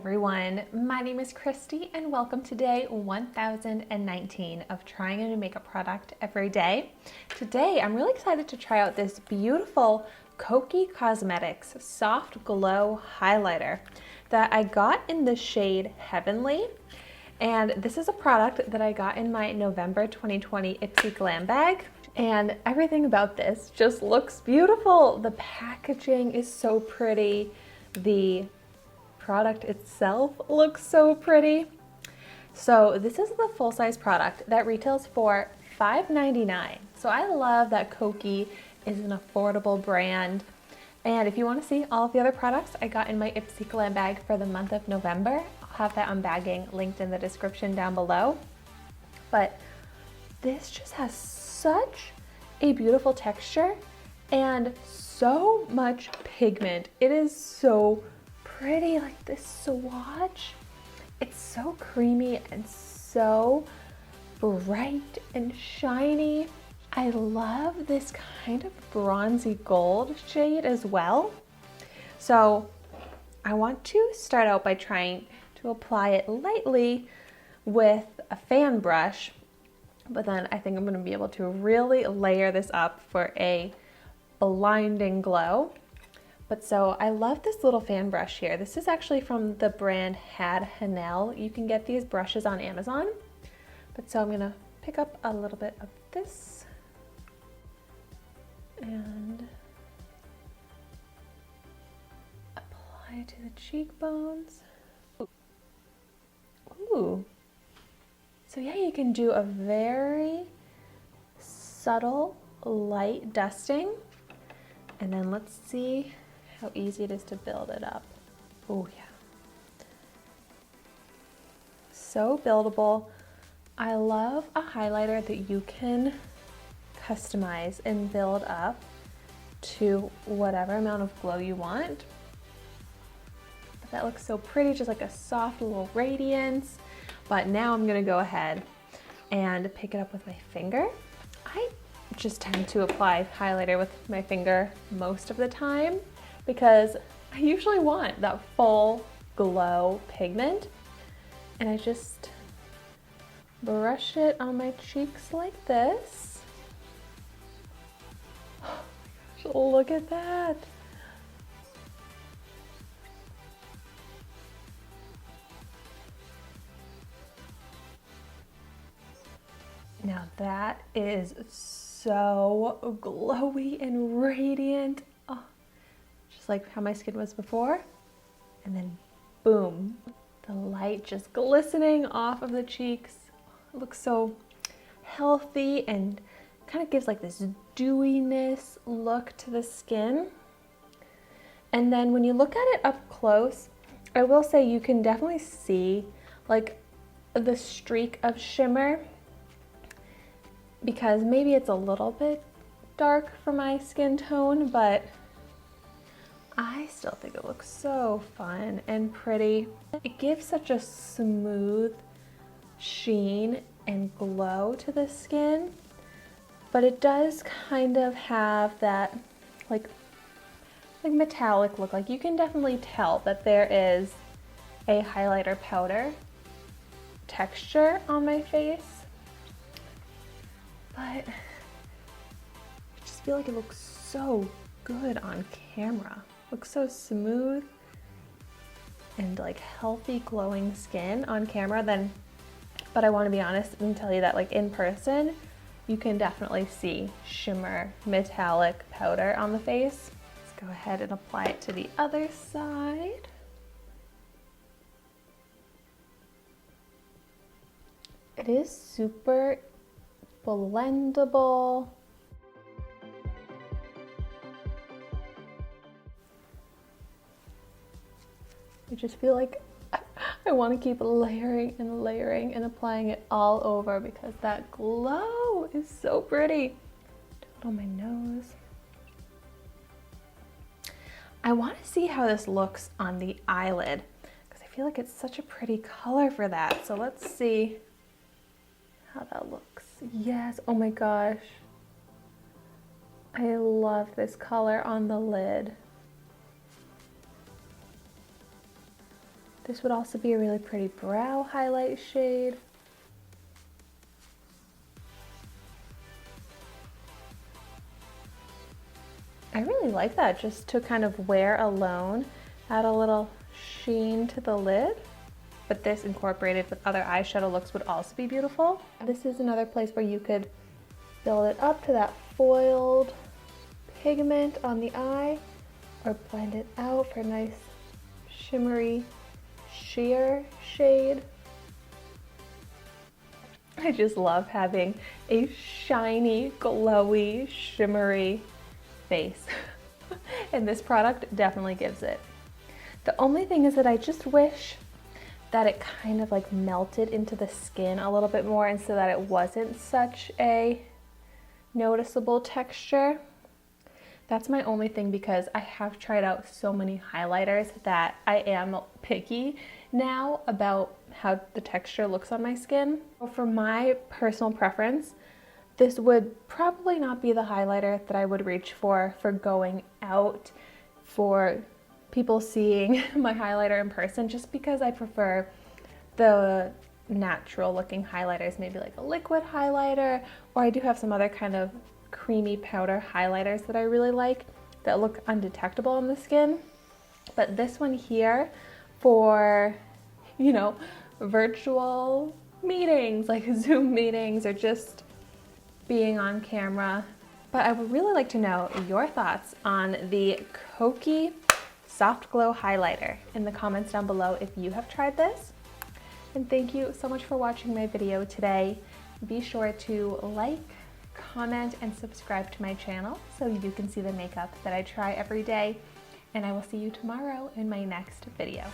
everyone, my name is Christy and welcome to day 1019 of trying a new makeup product every day. Today I'm really excited to try out this beautiful Kokie Cosmetics Soft Glow Highlighter that I got in the shade Heavenly. And this is a product that I got in my November 2020 Ipsy Glam Bag. And everything about this just looks beautiful. The packaging is so pretty. The product itself looks so pretty. So this is the full-size product that retails for $5.99. So I love that Kokie is an affordable brand. And if you want to see all of the other products I got in my Ipsy Glam Bag for the month of November, I'll have that unbagging linked in the description down below. But this just has such a beautiful texture and so much pigment. It is so pretty, like this swatch. It's so creamy and so bright and shiny. I love this kind of bronzy gold shade as well. So I want to start out by trying to apply it lightly with a fan brush, but then I think I'm going to be able to really layer this up for a blinding glow. But so I love this little fan brush here. This is actually from the brand Had Hanel. You can get these brushes on Amazon. But so I'm gonna pick up a little bit of this and apply it to the cheekbones. Ooh. So yeah, you can do a very subtle light dusting. And then let's see how easy it is to build it up. Oh yeah. So buildable. I love a highlighter that you can customize and build up to whatever amount of glow you want. But that looks so pretty, just like a soft little radiance. But now I'm gonna go ahead and pick it up with my finger. I just tend to apply highlighter with my finger most of the time because I usually want that full glow pigment, and I just brush it on my cheeks like this. Look at that. Now that is so glowy and radiant. Oh, just like how my skin was before. And then boom, the light just glistening off of the cheeks. It looks so healthy and kind of gives like this dewiness look to the skin. And then when you look at it up close, I will say you can definitely see like the streak of shimmer, because maybe it's a little bit dark for my skin tone, but I still think it looks so fun and pretty. It gives such a smooth sheen and glow to the skin, but it does kind of have that like metallic look. Like you can definitely tell that there is a highlighter powder texture on my face. But I just feel like it looks so good on camera. Looks so smooth and like healthy glowing skin on camera. But I want to be honest and tell you that like in person, you can definitely see shimmer metallic powder on the face. Let's go ahead and apply it to the other side. It is super blendable. I just feel like I want to keep layering and layering and applying it all over because that glow is so pretty. Do it on my nose. I want to see how this looks on the eyelid because I feel like it's such a pretty color for that. So let's see how that looks. Yes, oh my gosh. I love this color on the lid. This would also be a really pretty brow highlight shade. I really like that, just to kind of wear alone, add a little sheen to the lid. But this incorporated with other eyeshadow looks would also be beautiful. This is another place where you could build it up to that foiled pigment on the eye, or blend it out for a nice shimmery sheer shade. I just love having a shiny, glowy, shimmery face. And this product definitely gives it. The only thing is that I just wish that it kind of like melted into the skin a little bit more, and so that it wasn't such a noticeable texture. That's my only thing, because I have tried out so many highlighters that I am picky now about how the texture looks on my skin. For my personal preference, this would probably not be the highlighter that I would reach for going out, for people seeing my highlighter in person, just because I prefer the natural looking highlighters, maybe like a liquid highlighter, or I do have some other kind of creamy powder highlighters that I really like that look undetectable on the skin. But this one here for, you know, virtual meetings, like Zoom meetings, or just being on camera. But I would really like to know your thoughts on the Kokie Soft Glow Highlighter in the comments down below if you have tried this. And thank you so much for watching my video today. Be sure to like, comment, and subscribe to my channel so you can see the makeup that I try every day. And I will see you tomorrow in my next video.